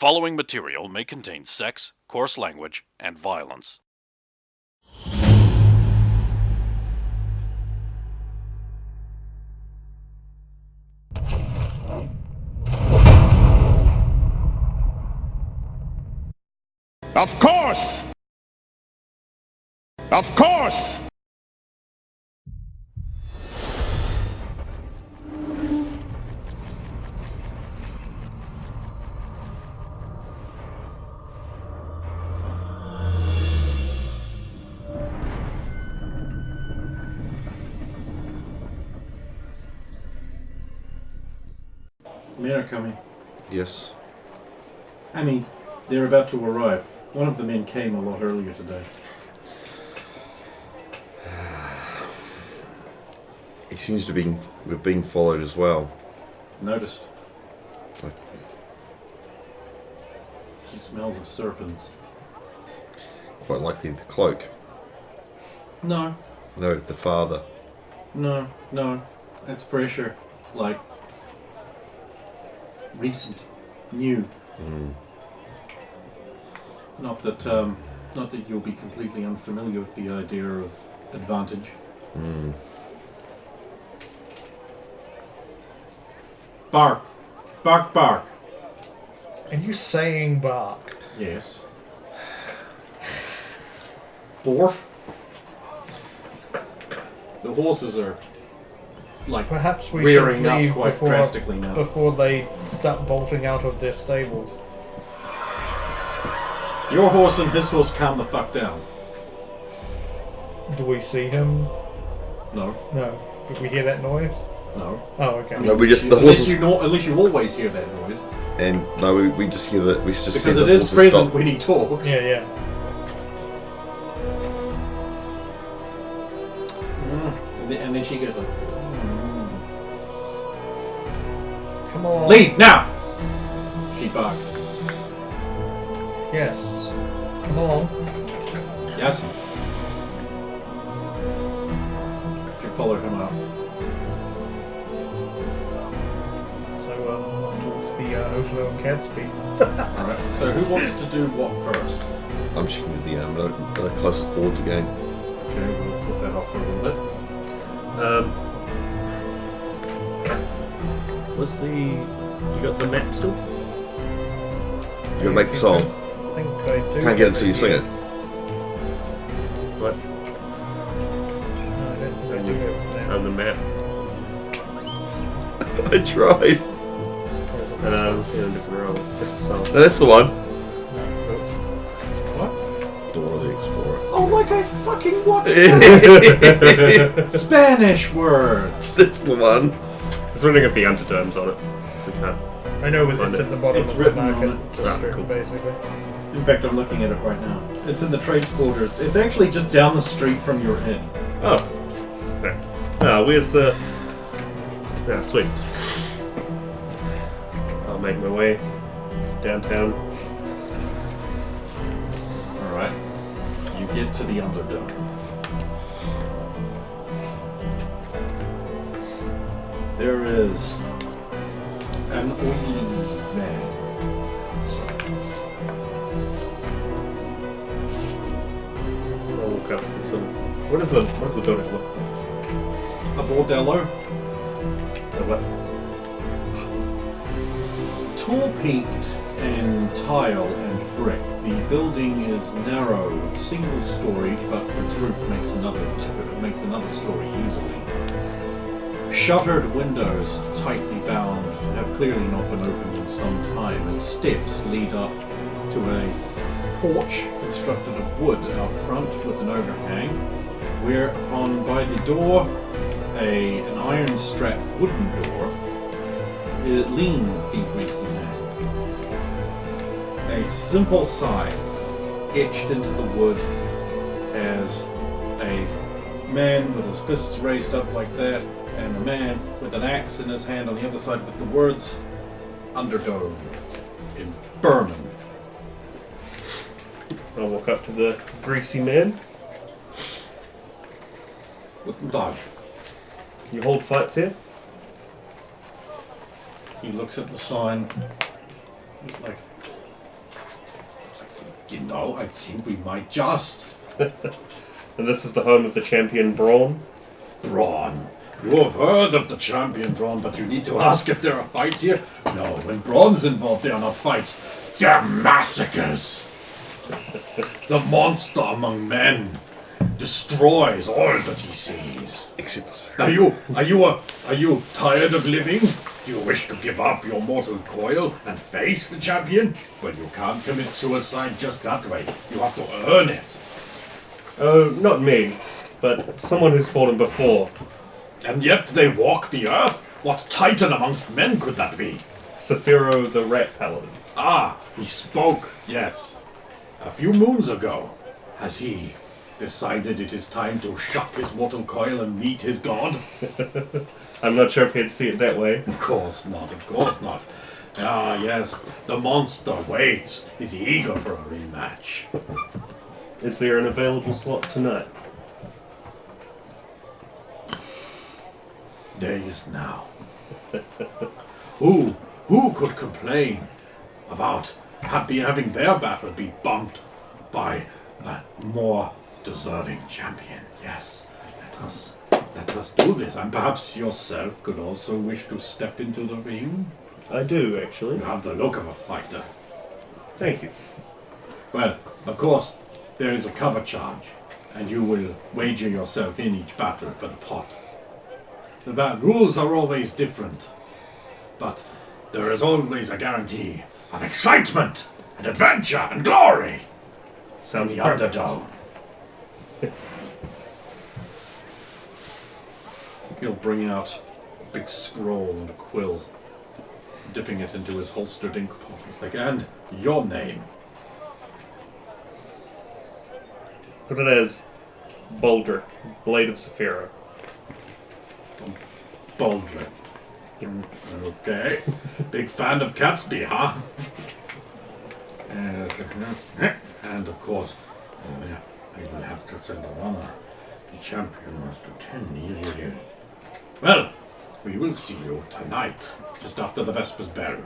following material may contain sex, coarse language, and violence. Of course! Of course! Men are coming. Yes. I mean, they're about to arrive. One of the men came a lot earlier today. He seems to be being followed as well. Noticed. Like, She smells of serpents. quite likely the cloak. No, No, the father. no. It's fresher. Like, recent. New. Not that you'll be completely unfamiliar with the idea of advantage. Bark. Bark, bark. Are you saying bark? Yes. Borf. The horses are, like, Perhaps we rearing should up leave quite drastically now. before they start bolting out of their stables. Your horse and his horse calm the fuck down. Do we see him? No. No. Did we hear that noise? No. Oh, okay. No, we just the Unless horses. you always hear that noise. And no, we just hear that. We just Because see it the is horses present stop. when he talks. Yeah. And then she goes like, Come on. "Leave now!" She barked. Yes. Come on. Yes. You follow him out. So, off towards the Otelo and Cadsby. Alright. So who wants to do what first? I'm checking the closest boards again. Okay, we'll put that off for a little bit. What's the... You got the map still? You gotta make the song. I think I do. Can't get it until you sing it. What? No, I don't think I do have that. On the map. I tried. And I'm seeing a different role. So, No, that's the one. What? Dora the Explorer. Oh, like I fucking watched it! Spanish words! That's the one. I was wondering if the undertone's on it. If we can't. I know it's Find at it. the bottom It's of the written on market it. district, Cool. basically. In fact, I'm looking at it right now. It's in the trades quarters. It's actually just down the street from your inn. Oh. Okay. Where's the... Ah, sweet. I'll make my way downtown. Alright. You get to the Underdome. There is an oily man outside. I'll walk up and sort of... What does the building look like? A bordello. What? Tall peaked and tile and brick. The building is narrow, single-storied, but for its roof makes another story easily. Shuttered windows, tightly bound, have clearly not been opened in some time, and steps lead up to a porch constructed of wood out front with an overhang, whereupon by the door, an iron-strapped wooden door, it leans the greasy man. A simple sign etched into the wood as a man with his fists raised up like that, and a man with an axe in his hand on the other side with the words Underdome in Berman. I'll walk up to the greasy man. Guten Tag. You hold fights here? He looks at the sign. He's like, You know, I think we might just. And this is the home of the champion Brawn. Brawn. You have heard of the champion Brawn, but you need to ask if there are fights here? No, when Brawn's involved, there are not fights. They're massacres. The monster among men destroys all that he sees. Are you tired of living? Do you wish to give up your mortal coil and face the champion? Well, you can't commit suicide just that way. You have to earn it. Oh, not me, but someone who's fallen before. And yet they walk the earth? What titan amongst men could that be? Saphiro the Rat Paladin. Ah, he spoke, yes. A few moons ago. Has he decided it is time to shuck his mortal coil and meet his god? I'm not sure if he'd see it that way. Of course not, of course not. Ah, yes, the monster waits. Is eager for a rematch. Is there an available slot tonight? There is now. Who could complain about having their battle be bumped by a more deserving champion? Yes, let us do this. And perhaps yourself could also wish to step into the ring. I do, actually. You have the look of a fighter. Thank you. Well, of course, there is a cover charge, and you will wager yourself in each battle for the pot. The rules are always different, but there is always a guarantee of excitement and adventure and glory. Sounds The perfect. underdog. He'll bring out a big scroll and a quill, dipping it into his holstered ink pot. He's like, and your name. Put it as Baldric, Blade of Saphira. Baldric. Okay. Big fan of Catsby, huh? And of course, I will have to send a runner. The champion must attend. Well, we will see you tonight, just after the Vespers bell.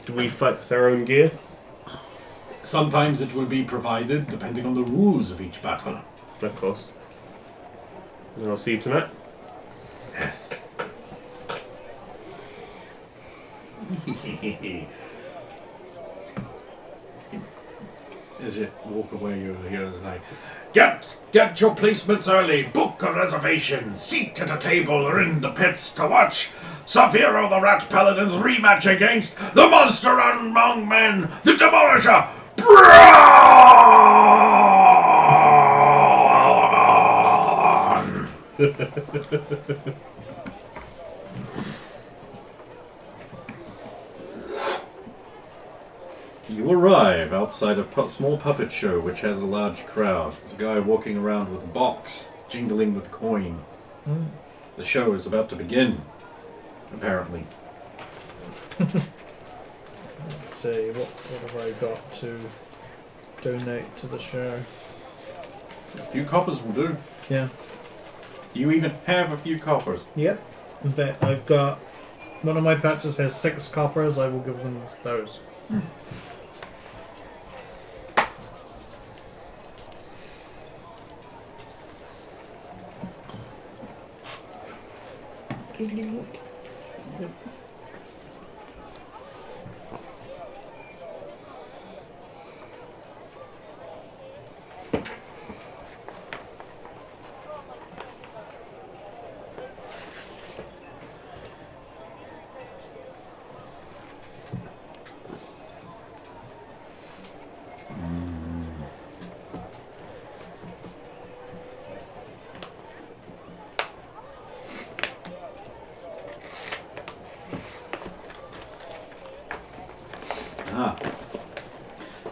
Do we fight with our own gear? Sometimes it will be provided, depending on the rules of each battle. Of course. And I'll see you tonight. Yes. As you walk away, you hear it's like, Get your placements early, book a reservation, seat at a table or in the pits to watch Saphiro the Rat Paladin's rematch against the monster among men, the Demolisher, Brawn! You arrive outside a small puppet show which has a large crowd. There's a guy walking around with a box, jingling with coin. The show is about to begin, apparently. Let's see, what have I got to donate to the show? A few coppers will do. Yeah. Do you even have a few coppers? Yep. In fact, I've got... One of my patches has 6 coppers, I will give them those.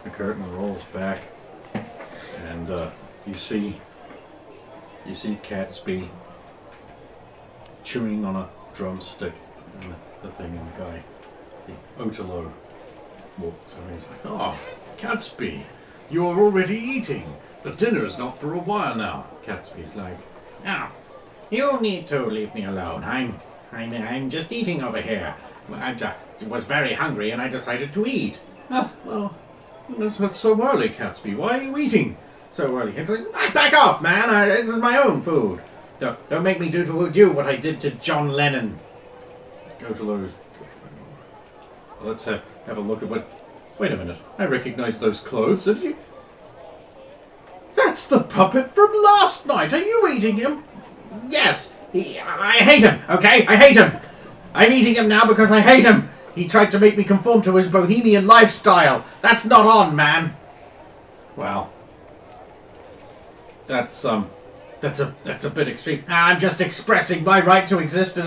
The curtain rolls back, and you see Catsby chewing on a drumstick, and the thing, and the guy, the Otelo, walks over. He's like, "Oh, Catsby, you are already eating, but dinner is not for a while now." Catsby's like, "Now, you need to leave me alone. I'm just eating over here. I was very hungry and I decided to eat." "Oh, well, It's so early, Catsby. Why are you eating so early? It's like, back off, man. This is my own food. Don't make me do to you what I did to John Lennon. Go to those. Well, let's have a look at what... Wait a minute. I recognize those clothes. Have you... That's the puppet from last night. Are you eating him? Yes. I hate him, okay? I hate him. I'm eating him now because I hate him. He tried to make me conform to his bohemian lifestyle. That's not on, man. Well, that's a bit extreme. I'm just expressing my right to exist in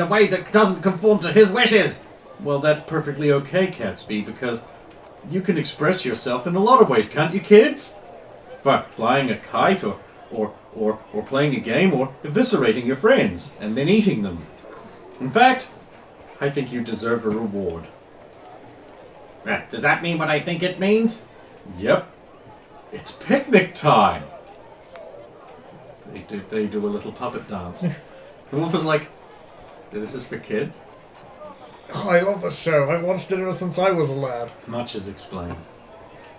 a way that doesn't conform to his wishes. Well, that's perfectly okay, Catsby, because you can express yourself in a lot of ways, can't you, kids? Flying a kite, or playing a game, or eviscerating your friends, and then eating them. In fact, I think you deserve a reward. Does that mean what I think it means? Yep. It's picnic time. They do a little puppet dance. The wolf is like, this is for kids? Oh, I love the show. I've watched it ever since I was a lad. Much is explained.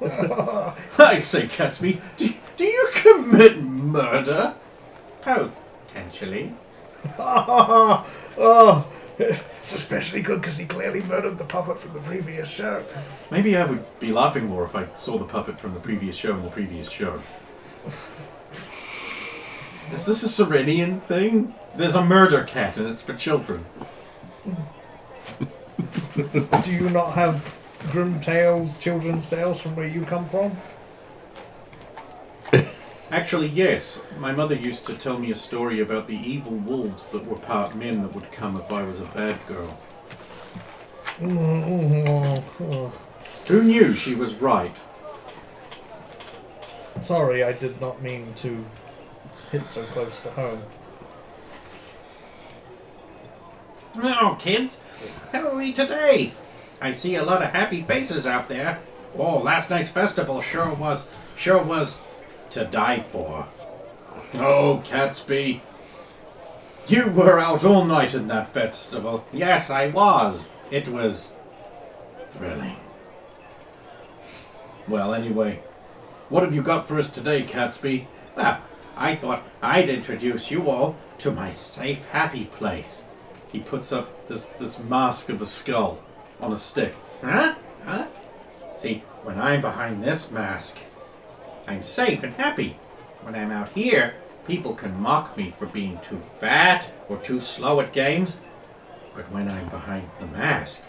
I say, Catsby, do you commit murder? Potentially. Oh, it's especially good because he clearly murdered the puppet from the previous show. Maybe I would be laughing more if I saw the puppet from the previous show in the previous show. Is this a Serenian thing? There's a murder cat and it's for children. Do you not have grim tales, children's tales from where you come from? Actually, yes. My mother used to tell me a story about the evil wolves that were part men that would come if I was a bad girl. Who knew she was right? Sorry, I did not mean to hit so close to home. Oh, kids, how are we today? I see a lot of happy faces out there. Oh, last night's festival sure was to die for. Oh, Catsby, you were out all night in that festival. Yes, I was. It was thrilling. Well, anyway, what have you got for us today, Catsby? Well, I thought I'd introduce you all to my safe, happy place. He puts up this mask of a skull on a stick. Huh? See, when I'm behind this mask, I'm safe and happy. When I'm out here, people can mock me for being too fat or too slow at games. But when I'm behind the mask,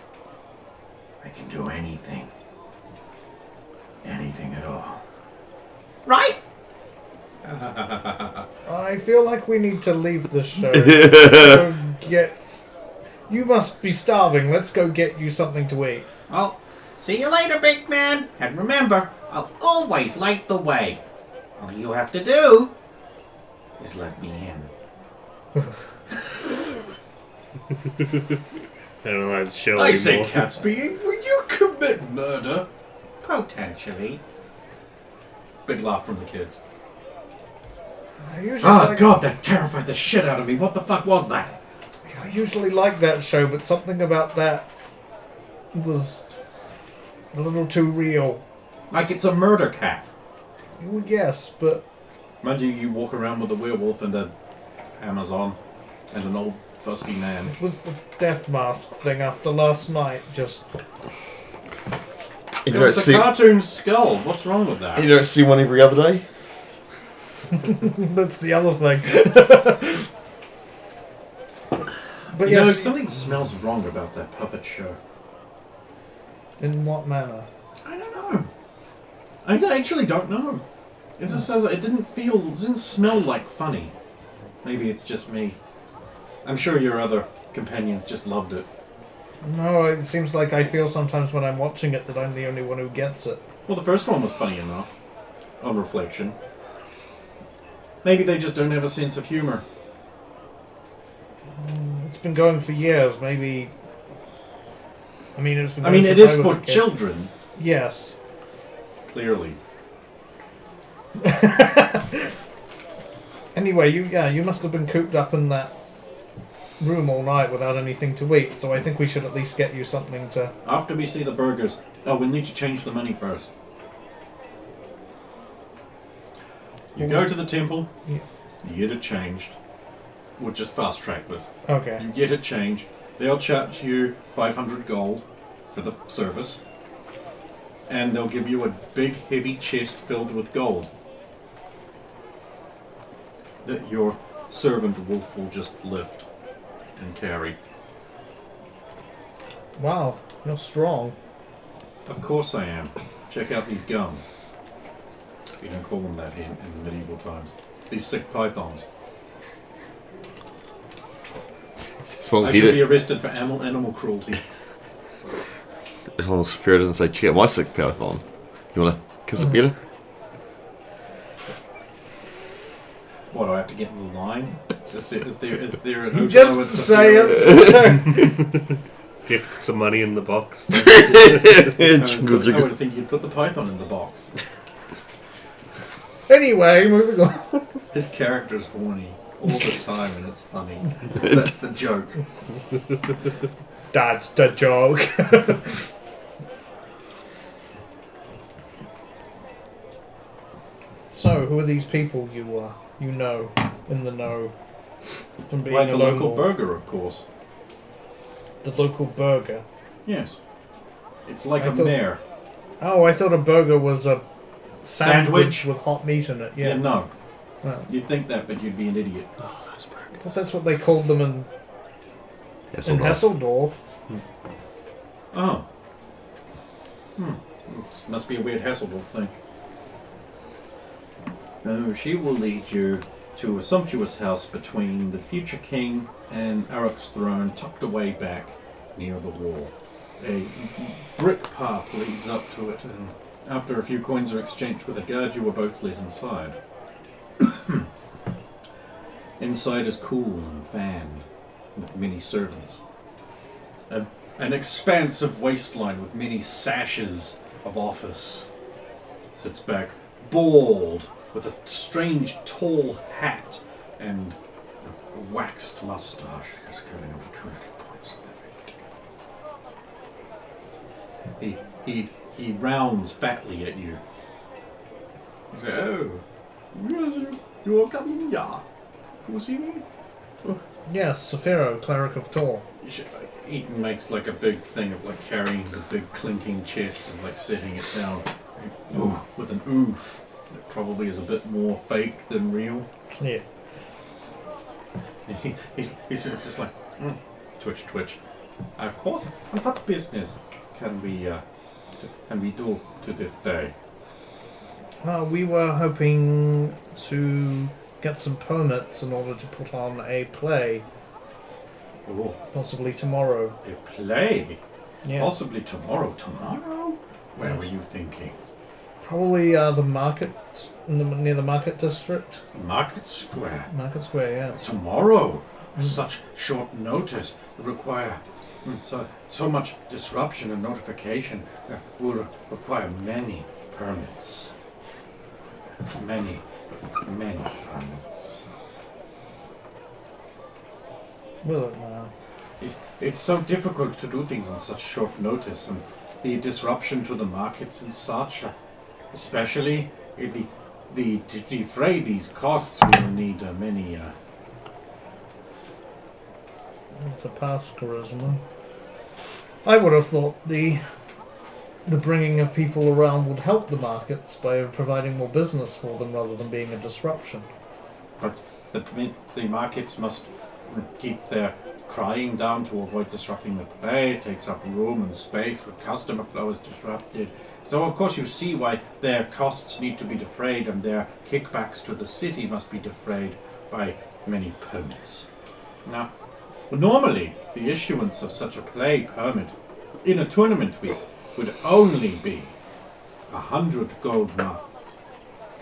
I can do anything. Anything at all. Right? I feel like we need to leave the show. You must be starving. Let's go get you something to eat. Well, see you later, big man. And remember, I'll always light the way. All you have to do is let me in. I don't know how to show I say, anymore. Catsby, will you commit murder? Potentially. Big laugh from the kids. God, that terrified the shit out of me. What the fuck was that? I usually like that show, but something about that was a little too real. Like it's a murder cat. Well, yes, but... Mind you walk around with a werewolf and an Amazon and an old fusty man. It was the death mask thing after last night, just... You It don't was a see, cartoon skull. What's wrong with that? you don't see one every other day? That's the other thing. But You know, yes, something smells wrong about that puppet show. in what manner? I don't know. I actually don't know. It just it didn't smell like funny. Maybe it's just me. I'm sure your other companions just loved it. No, it seems like I feel sometimes when I'm watching it that I'm the only one who gets it. Well, the first one was funny enough. On reflection. Maybe they just don't have a sense of humor. It's been going for years, maybe... I mean, it's been I going mean, it since is I was for a kid. children, Yes. clearly. Anyway, you must have been cooped up in that room all night without anything to eat, so I think we should at least get you something to... After we see the burgers... Oh, we'll need to change the money first. You go to the temple, Yeah. you get it changed. We'll just fast track this. Okay. You get it changed. They'll charge you 500 gold for the service. And they'll give you a big, heavy chest filled with gold that your servant wolf will just lift and carry. Wow, you're strong. Of course I am. Check out these gums. We don't call them that in medieval times. These sick pythons. As long I as he should be did, arrested for animal cruelty. as long as Fear doesn't say, check out my sick python. You wanna kiss a beer? What, do I have to get in the line? Is there an You hotel didn't in say Superior? it. Do you have to put some money in the box? Jingle, I jingle. would think you'd put the python in the box. Anyway, moving on. His character's horny all the time and it's funny. That's the joke. That's the joke. So, who are these people you know, in the know? From being Like a the lone local wolf? burger, of course. The local burger. Yes. It's like I a thought- mare. Oh, I thought a burger was a sandwich Sandwich? with hot meat in it. Yeah, Yeah. no. Oh. You'd think that, but you'd be an idiot. But that's what they called them in Hesseldorf. Oh. Must be a weird Hasselhoff thing. She will lead you to a sumptuous house between the future king and Arroc's throne, tucked away back near the wall. A brick path leads up to it, and after a few coins are exchanged with a guard, you are both led inside. Inside is cool and fanned, with many servants. An expansive waistline with many sashes of office sits back, bald, with a strange tall hat and a waxed mustache just curling up to 200 points. He rounds fatly at you. He says, "Oh, you are coming here to see me?" Yes, Saphiro, cleric of Tor. Eaton makes like a big thing of like carrying the big clinking chest and like setting it down with an oof. It probably is a bit more fake than real. Yeah. He's just like twitch. Of course. And what business can we do to this day? We were hoping to get some permits in order to put on a play, Oh, possibly tomorrow. a play. Yeah. Possibly tomorrow. Tomorrow? Where were you thinking? Probably the market, near the market district. Market Square. Market Square, yeah. Tomorrow. Such short notice require so much disruption and notification will require many permits. Many permits. Will it now? It's so difficult to do things on such short notice, and the disruption to the markets and such, especially to defray these costs, we will need many. It's a pass charisma. I would have thought the bringing of people around would help the markets by providing more business for them rather than being a disruption. But the markets must keep their crying down to avoid disrupting the play. It takes up room and space when customer flow is disrupted. So of course you see why their costs need to be defrayed and their kickbacks to the city must be defrayed by many permits. Now, normally the issuance of such a play permit in a tournament week would only be 100 gold marks,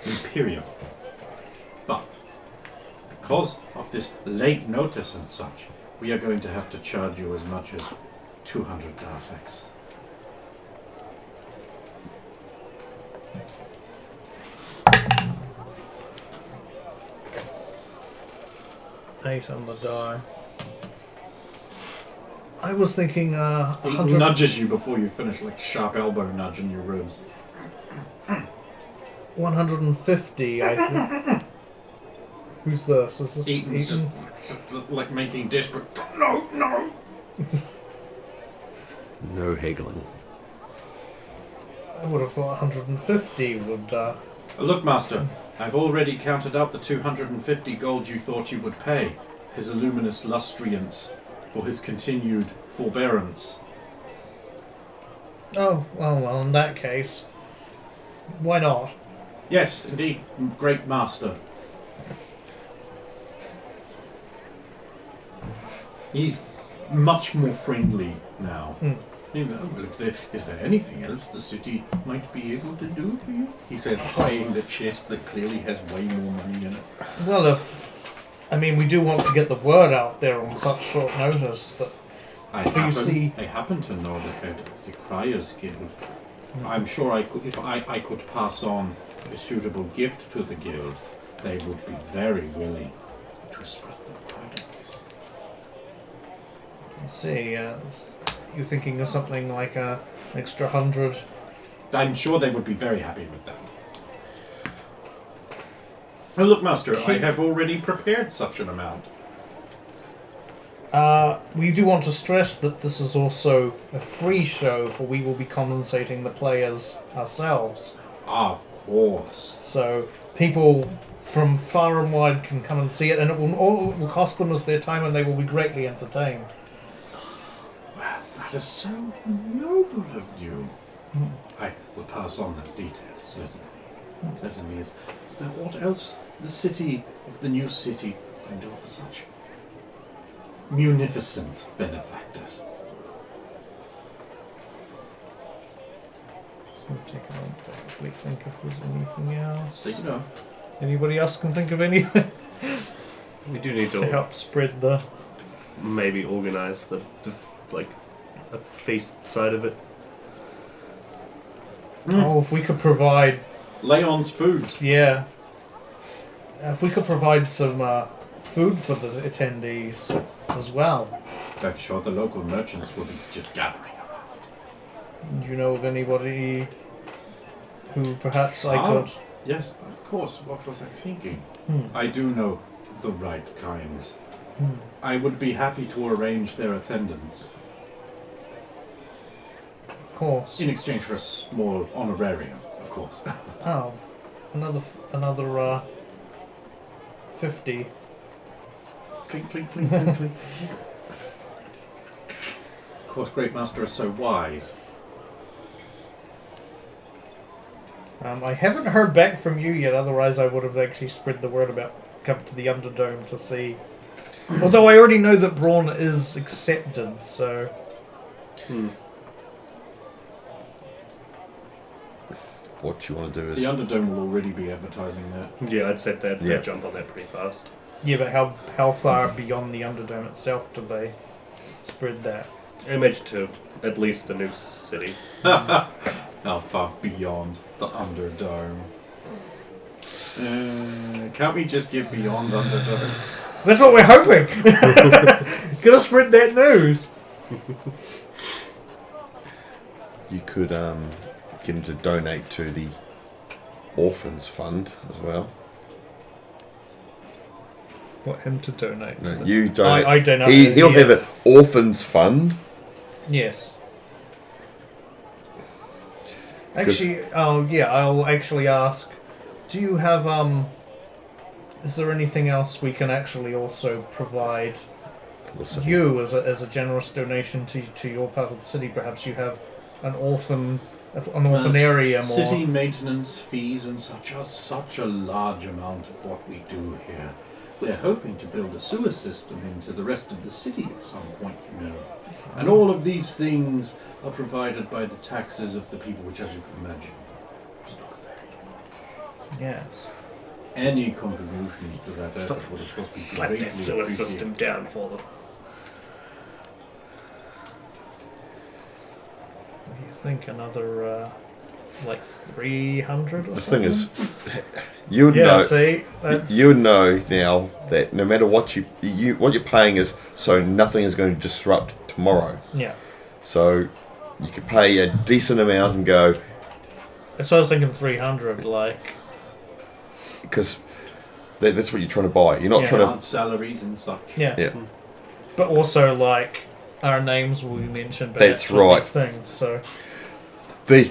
imperial. But because of this late notice and such, we are going to have to charge you as much as 200 Darfex. Eight on the die. I was thinking, He 100. nudges you before you finish, like sharp elbow nudge in your ribs. 150, I think. Who's this? Is this Eaton's Eaton? just like making desperate. No. No haggling. I would have thought 150 would. Look, Master, I've already counted out the 250 gold you thought you would pay. His illuminous lustriance for his continued forbearance. Oh, well, in that case, why not? Yes, indeed, great Master. He's much more friendly now. You know, well, is there anything else the city might be able to do for you? He said, eyeing the chest that clearly has way more money in it. Well, we do want to get the word out there on such short notice that I happen to know the head of the Criers Guild. I'm sure if I could pass on a suitable gift to the guild, they would be very willing to spread the word of this. I see. You're thinking of something like an extra 100. I'm sure they would be very happy with that. Oh, look, Master, I have already prepared such an amount. We do want to stress that this is also a free show, for we will be compensating the players ourselves. Of course. So people from far and wide can come and see it, and it will cost them as their time, and they will be greatly entertained. Well, that is so noble of you. I will pass on the details, certainly. Certainly is. Is there what else the city of the new city can do for such munificent benefactors? So take a moment to actually think if there's anything else. So, you know. Anybody else can think of anything We do need to to help spread the... maybe organize the like a face side of it. Oh, if we could provide... Leon's foods. Yeah. If we could provide some food for the attendees as well. I'm sure the local merchants will be just gathering around. Do you know of anybody who perhaps I could... Yes, of course. What was I thinking? I do know the right kinds. I would be happy to arrange their attendance Of course. in exchange for a small honorarium, of course. Oh. Another 50. Clink, clink, clink, clink, clink. Of course, Great Master is so wise. I haven't heard back from you yet, otherwise I would have actually spread the word about come to the Underdome to see. Although I already know that Braun is accepted, so... What you want to do is... The Underdome will already be advertising that. Yeah, I'd say that. Yeah. They'd jump on that pretty fast. Yeah, but how far beyond the Underdome itself do they spread that? Image to at least the new city. How far beyond the Underdome? Can't we just get beyond Underdome? That's what we're hoping! Gotta spread that news! You could get them to donate to the Orphans Fund as well. Want him to donate? No, to you donate. I donate. He'll have an Orphans Fund. Yes. Actually, I'll actually ask, do you have, is there anything else we can actually also provide For the city. you as a generous donation to your part of the city? Perhaps you have an orphanarium or... City maintenance fees and such are such a large amount of what we do here. We're hoping to build a sewer system into the rest of the city at some point, you know. And all of these things are provided by the taxes of the people, which, as you can imagine, is not very. Yes. Any contributions to that effort would, of course, be Slap greatly that sewer appreciated. system down for them. What do you think? Another, like 300 or The something? thing is, you would Yeah, know. see? That's... You would know now that no matter what what you're paying is, so nothing is going to disrupt tomorrow. Yeah. So you could pay a decent amount and go. So I was thinking 300, like... because that's what you're trying to buy. You're not Yeah. trying Guard salaries and such. Yeah. to. Yeah. But also, like, our names will be mentioned. That's for right. these things, so The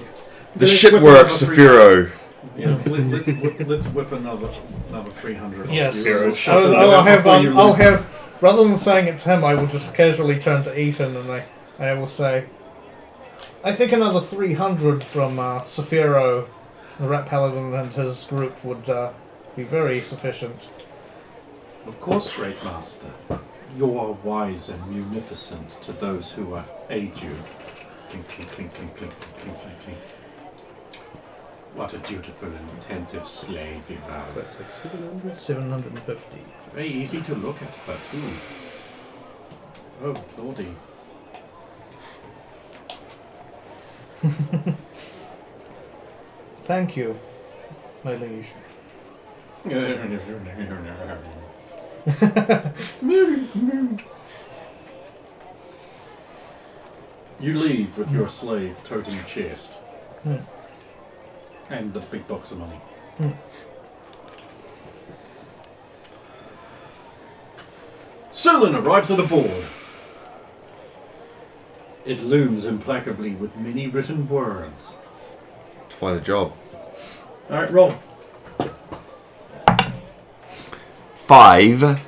Let's shit whip works, another Saphiro. Yes, let's whip another 300. yes. Zero. I'll have rather than saying it to him, I will just casually turn to Ethan and I will say, I think another 300 from Saphiro, the Rat Paladin, and his group would be very sufficient. Of course, Great Master. You are wise and munificent to those who aid you. Clink, clink, clink, clink, clink, clink, clink, clink. What a dutiful and attentive slave you So are. it's like 700. 750. Very easy to look at, but ooh. Oh, lordy. Thank you, my liege. You leave with your slave toting a chest. Hmm. And the big box of money. Sulin arrives at a board. It looms implacably with many written words. To find a job. Alright, roll. 5.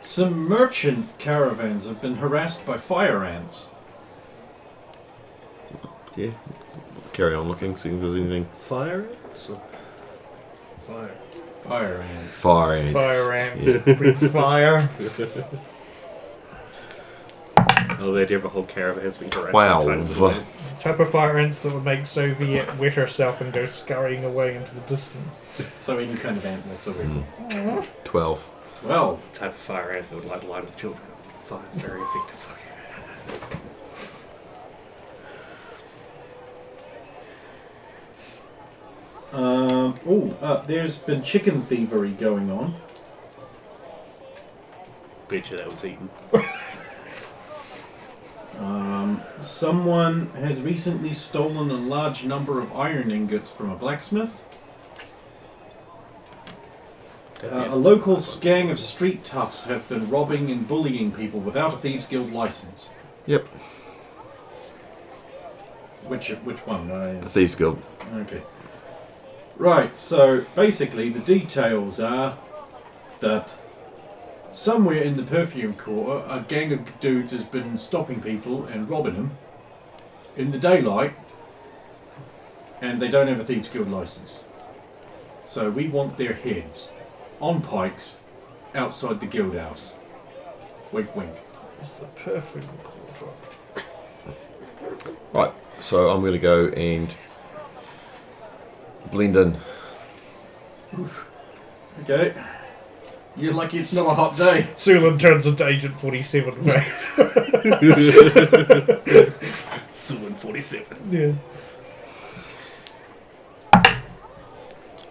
Some merchant caravans have been harassed by fire ants. Yeah. Carry on looking, see if there's anything. Fire ants? Fire. Fire ants. Fire ants. Fire ants, breathe fire. Oh, the idea of a whole caravan's being harassed. 12. It's the type of fire ants that would make Soviet wet herself and go scurrying away into the distance. So any kind of ant whatsoever. 12. 12. Type of fire ant that would light a line of children on fire very effectively. There's been chicken thievery going on. Bet you that was eaten. Someone has recently stolen a large number of iron ingots from a blacksmith. A local gang of street toughs have been robbing and bullying people without a Thieves Guild license. Yep. Which one? The Thieves Guild. Okay. Right, so basically the details are that somewhere in the perfume quarter, a gang of dudes has been stopping people and robbing them in the daylight, and they don't have a Thieves Guild license. So we want their heads on pikes outside the guild house. Wink, wink. It's the perfume quarter. Right, so I'm going to go and blend in. Okay. You're lucky it's not a hot day. Sulan turns into Agent 47 face. Sulan 47. Yeah.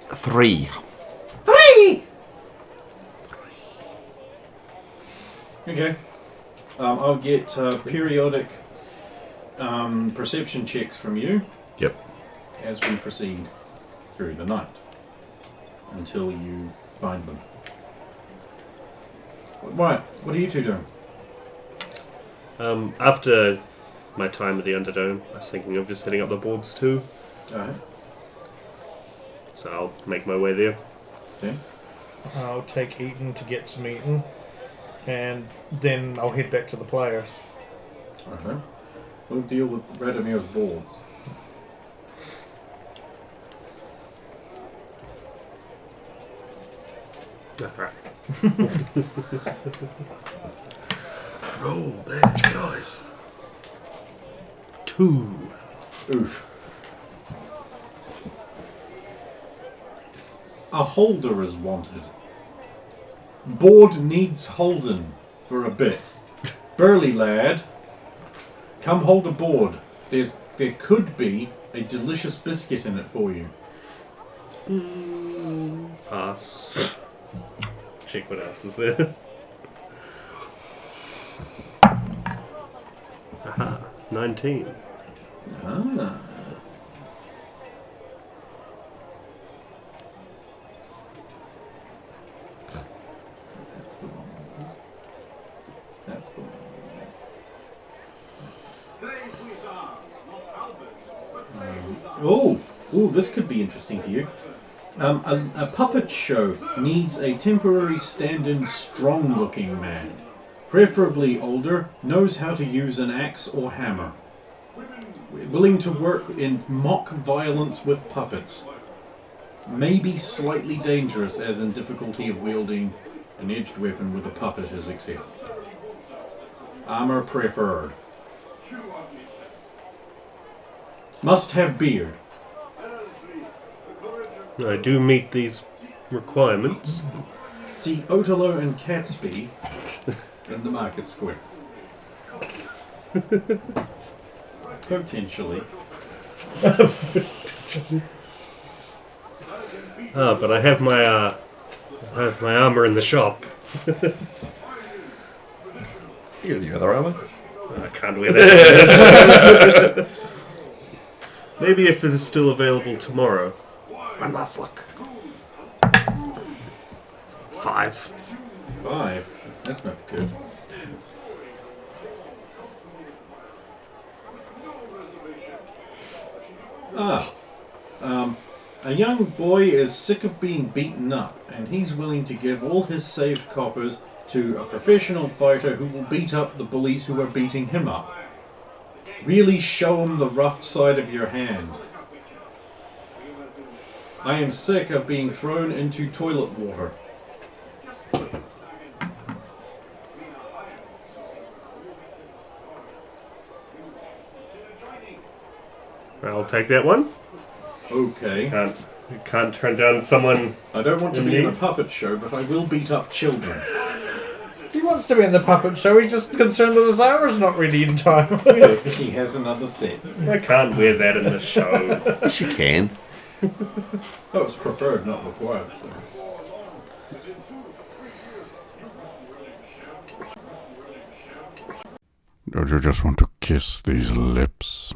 3. Okay. I'll get periodic perception checks from you Yep. as we proceed through the night until you find them. Right, what are you two doing? After my time at the Underdome, I was thinking of just hitting up the boards too. Alright, So I'll make my way there. okay. I'll take Eaton to get some Eaton, and then I'll head back to the players. Okay. We'll deal with Radomir's boards. Alright. Roll that, guys. 2. Oof. A holder is wanted. Board needs holden for a bit. Burly lad, come hold a board. There could be a delicious biscuit in it for you. Pass. Check what else is there. Aha. 19. Ah. Oh, this could be interesting to you. A puppet show needs a temporary stand-in strong-looking man. Preferably older, knows how to use an axe or hammer. Willing to work in mock violence with puppets. Maybe slightly dangerous, as in difficulty of wielding an edged weapon with a puppet is excessive. Armor preferred. Must have beard. I do meet these requirements. See Otelo and Catsby in the market square. Potentially. But I have my armor in the shop. You got the other armor? I can't wear that. Maybe if it is still available tomorrow. One last look. 5. 5. That's not good. A young boy is sick of being beaten up, and he's willing to give all his saved coppers to a professional fighter who will beat up the bullies who are beating him up. Really show him the rough side of your hand. I am sick of being thrown into toilet water. I'll take that one. Okay. Can't turn down someone. I don't want to be in a puppet show, but I will beat up children. He wants to be in the puppet show, he's just concerned that his armor's not ready in time. He has another set. I can't wear that in the show. Yes, you can. Oh, it's preferred, not required. Don't you just want to kiss these lips?